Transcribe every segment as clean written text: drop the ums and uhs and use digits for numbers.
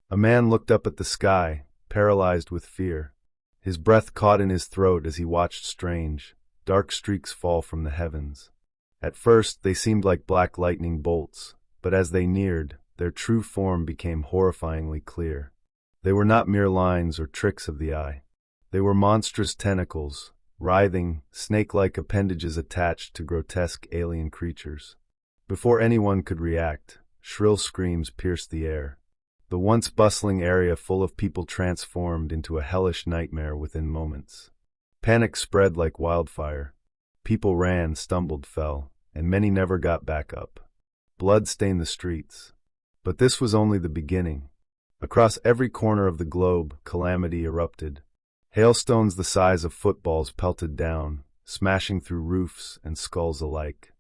A man looked up at the sky, paralyzed with fear. His breath caught in his throat as he watched strange, dark streaks fall from the heavens. At first, they seemed like black lightning bolts, but as they neared, their true form became horrifyingly clear. They were not mere lines or tricks of the eye. They were monstrous tentacles, writhing, snake-like appendages attached to grotesque alien creatures. Before anyone could react, shrill screams pierced the air. The once bustling area full of people transformed into a hellish nightmare within moments. Panic spread like wildfire. People ran, stumbled, fell, and many never got back up. Blood stained the streets. But this was only the beginning. Across every corner of the globe, calamity erupted. Hailstones the size of footballs pelted down, smashing through roofs and skulls alike.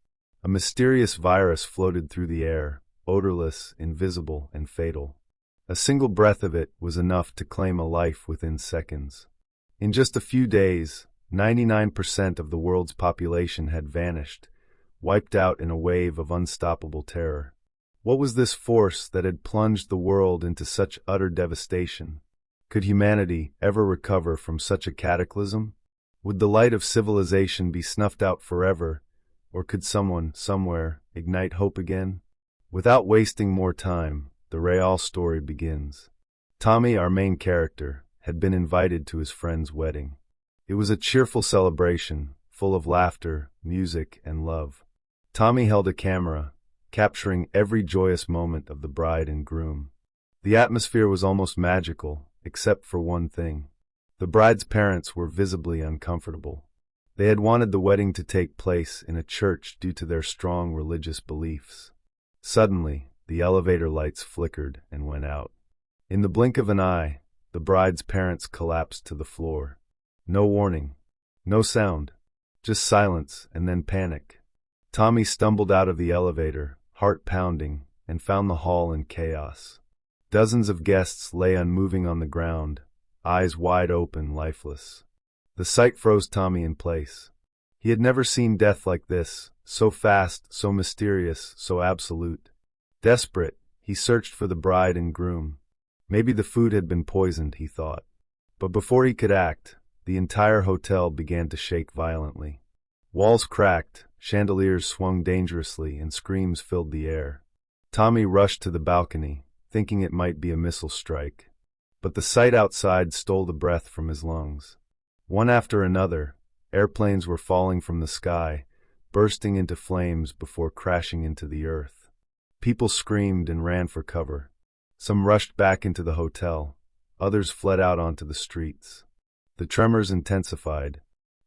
A mysterious virus floated through the air, odorless, invisible, and fatal. A single breath of it was enough to claim a life within seconds. In just a few days, 99% of the world's population had vanished, wiped out in a wave of unstoppable terror. What was this force that had plunged the world into such utter devastation? Could humanity ever recover from such a cataclysm? Would the light of civilization be snuffed out forever, or could someone, somewhere, ignite hope again? Without wasting more time, the real story begins. Tommy, our main character, had been invited to his friend's wedding. It was a cheerful celebration, full of laughter, music, and love. Tommy held a camera, capturing every joyous moment of the bride and groom. The atmosphere was almost magical, except for one thing. The bride's parents were visibly uncomfortable. They had wanted the wedding to take place in a church due to their strong religious beliefs. Suddenly, the elevator lights flickered and went out. In the blink of an eye, the bride's parents collapsed to the floor. No warning, no sound, just silence and then panic. Tommy stumbled out of the elevator, heart pounding, and found the hall in chaos. Dozens of guests lay unmoving on the ground, eyes wide open, lifeless. The sight froze Tommy in place. He had never seen death like this, so fast, so mysterious, so absolute. Desperate, he searched for the bride and groom. Maybe the food had been poisoned, he thought. But before he could act, the entire hotel began to shake violently. Walls cracked, chandeliers swung dangerously, and screams filled the air. Tommy rushed to the balcony, thinking it might be a missile strike. But the sight outside stole the breath from his lungs. One after another, airplanes were falling from the sky, bursting into flames before crashing into the earth. People screamed and ran for cover. Some rushed back into the hotel. Others fled out onto the streets. The tremors intensified.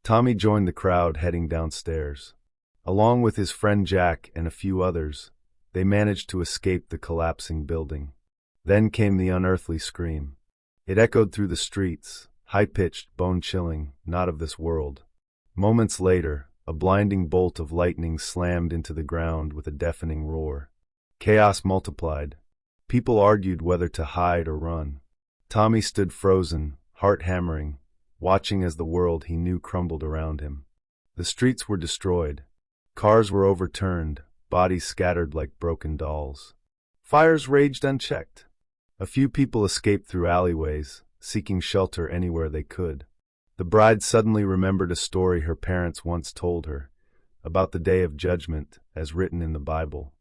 Tommy joined the crowd heading downstairs. Along with his friend Jack and a few others, they managed to escape the collapsing building. Then came the unearthly scream. It echoed through the streets, high-pitched, bone-chilling, not of this world. Moments later, a blinding bolt of lightning slammed into the ground with a deafening roar. Chaos multiplied. People argued whether to hide or run. Tommy stood frozen, heart hammering, watching as the world he knew crumbled around him. The streets were destroyed. Cars were overturned, bodies scattered like broken dolls. Fires raged unchecked. A few people escaped through alleyways, seeking shelter anywhere they could. The bride suddenly remembered a story her parents once told her, about the Day of Judgment, as written in the Bible.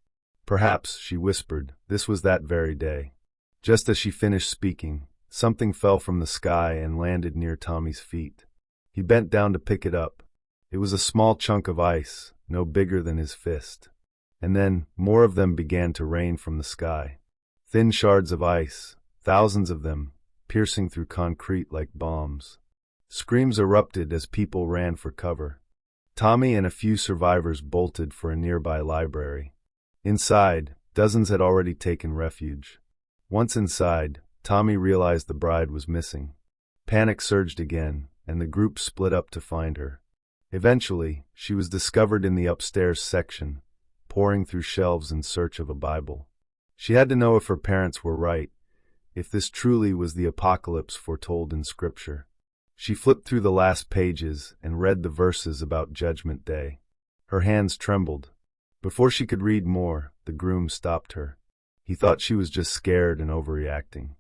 Perhaps, she whispered, this was that very day. Just as she finished speaking, something fell from the sky and landed near Tommy's feet. He bent down to pick it up. It was a small chunk of ice, no bigger than his fist. And then, more of them began to rain from the sky. Thin shards of ice, thousands of them, piercing through concrete like bombs. Screams erupted as people ran for cover. Tommy and a few survivors bolted for a nearby library. Inside, dozens had already taken refuge. Once inside, Tommy realized the bride was missing. Panic surged again, and the group split up to find her. Eventually, she was discovered in the upstairs section, poring through shelves in search of a Bible. She had to know if her parents were right, if this truly was the apocalypse foretold in Scripture. She flipped through the last pages and read the verses about Judgment Day. Her hands trembled. Before she could read more, the groom stopped her. He thought she was just scared and overreacting.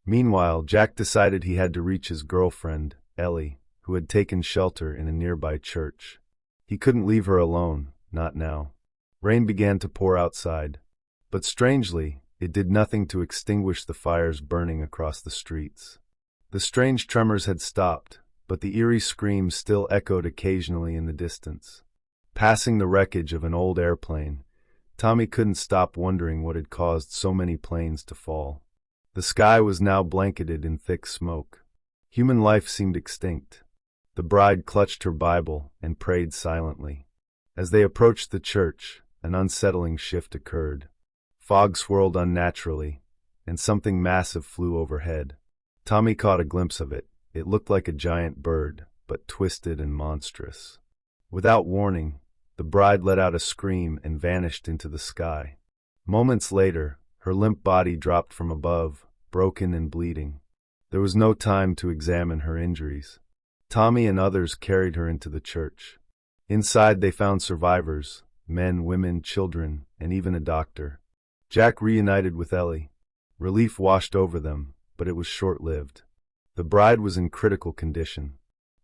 Meanwhile, Jack decided he had to reach his girlfriend, Ellie, who had taken shelter in a nearby church. He couldn't leave her alone, not now. Rain began to pour outside, but strangely, it did nothing to extinguish the fires burning across the streets. The strange tremors had stopped, but the eerie screams still echoed occasionally in the distance. Passing the wreckage of an old airplane, Tommy couldn't stop wondering what had caused so many planes to fall. The sky was now blanketed in thick smoke. Human life seemed extinct. The bride clutched her Bible and prayed silently. As they approached the church, an unsettling shift occurred. Fog swirled unnaturally, and something massive flew overhead. Tommy caught a glimpse of it. It looked like a giant bird, but twisted and monstrous. Without warning, the bride let out a scream and vanished into the sky. Moments later, her limp body dropped from above, broken and bleeding. There was no time to examine her injuries. Tommy and others carried her into the church. Inside they found survivors, men, women, children, and even a doctor. Jack reunited with Ellie. Relief washed over them, but it was short-lived. The bride was in critical condition.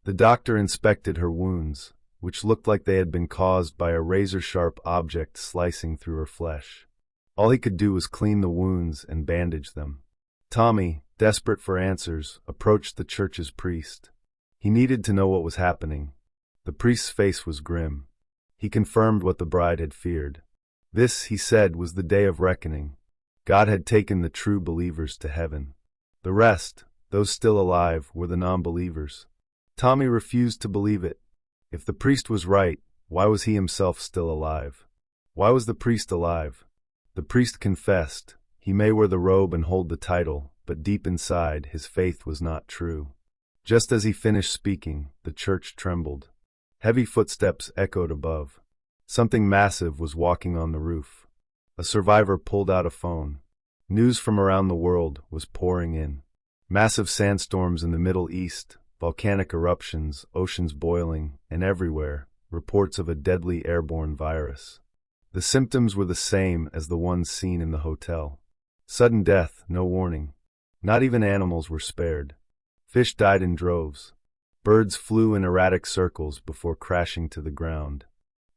The doctor inspected her wounds, which looked like they had been caused by a razor-sharp object slicing through her flesh. All he could do was clean the wounds and bandage them. Tommy, desperate for answers, approached the church's priest. He needed to know what was happening. The priest's face was grim. He confirmed what the bride had feared. This, he said, was the day of reckoning. God had taken the true believers to heaven. The rest, those still alive, were the non-believers. Tommy refused to believe it. If the priest was right, why was he himself still alive? Why was the priest alive? The priest confessed. He may wear the robe and hold the title, but deep inside, his faith was not true. Just as he finished speaking, the church trembled. Heavy footsteps echoed above. Something massive was walking on the roof. A survivor pulled out a phone. News from around the world was pouring in. Massive sandstorms in the Middle East, volcanic eruptions, oceans boiling, and everywhere, reports of a deadly airborne virus. The symptoms were the same as the ones seen in the hotel. Sudden death, no warning. Not even animals were spared. Fish died in droves. Birds flew in erratic circles before crashing to the ground.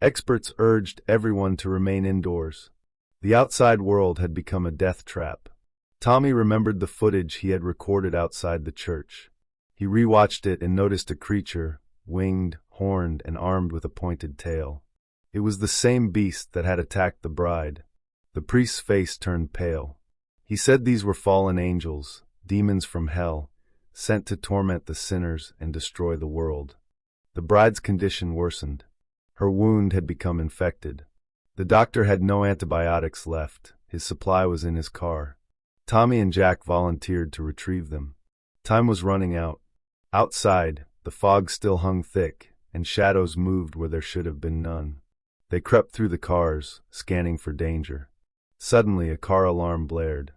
Experts urged everyone to remain indoors. The outside world had become a death trap. Tommy remembered the footage he had recorded outside the church. He rewatched it and noticed a creature, winged, horned, and armed with a pointed tail. It was the same beast that had attacked the bride. The priest's face turned pale. He said these were fallen angels, demons from hell, sent to torment the sinners and destroy the world. The bride's condition worsened. Her wound had become infected. The doctor had no antibiotics left. His supply was in his car. Tommy and Jack volunteered to retrieve them. Time was running out. Outside, the fog still hung thick, and shadows moved where there should have been none. They crept through the cars, scanning for danger. Suddenly, a car alarm blared.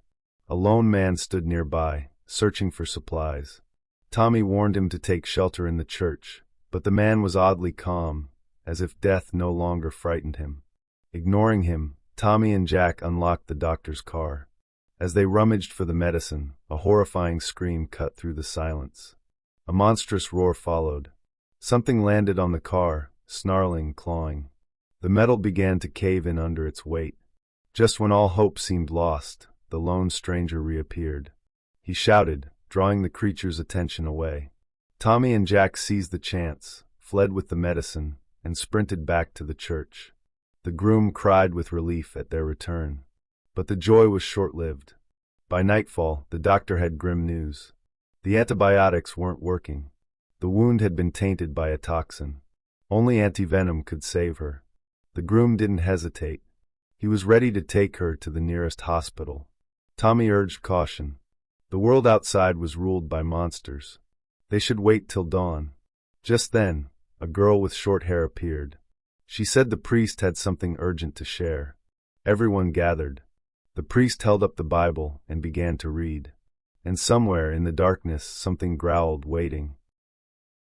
A lone man stood nearby, searching for supplies. Tommy warned him to take shelter in the church, but the man was oddly calm, as if death no longer frightened him. Ignoring him, Tommy and Jack unlocked the doctor's car. As they rummaged for the medicine, a horrifying scream cut through the silence. A monstrous roar followed. Something landed on the car, snarling, clawing. The metal began to cave in under its weight. Just when all hope seemed lost, the lone stranger reappeared. He shouted, drawing the creature's attention away. Tommy and Jack seized the chance, fled with the medicine, and sprinted back to the church. The groom cried with relief at their return. But the joy was short-lived. By nightfall, the doctor had grim news. The antibiotics weren't working. The wound had been tainted by a toxin. Only antivenom could save her. The groom didn't hesitate. He was ready to take her to the nearest hospital. Tommy urged caution. The world outside was ruled by monsters. They should wait till dawn. Just then, a girl with short hair appeared. She said the priest had something urgent to share. Everyone gathered. The priest held up the Bible and began to read. And somewhere in the darkness something growled, waiting.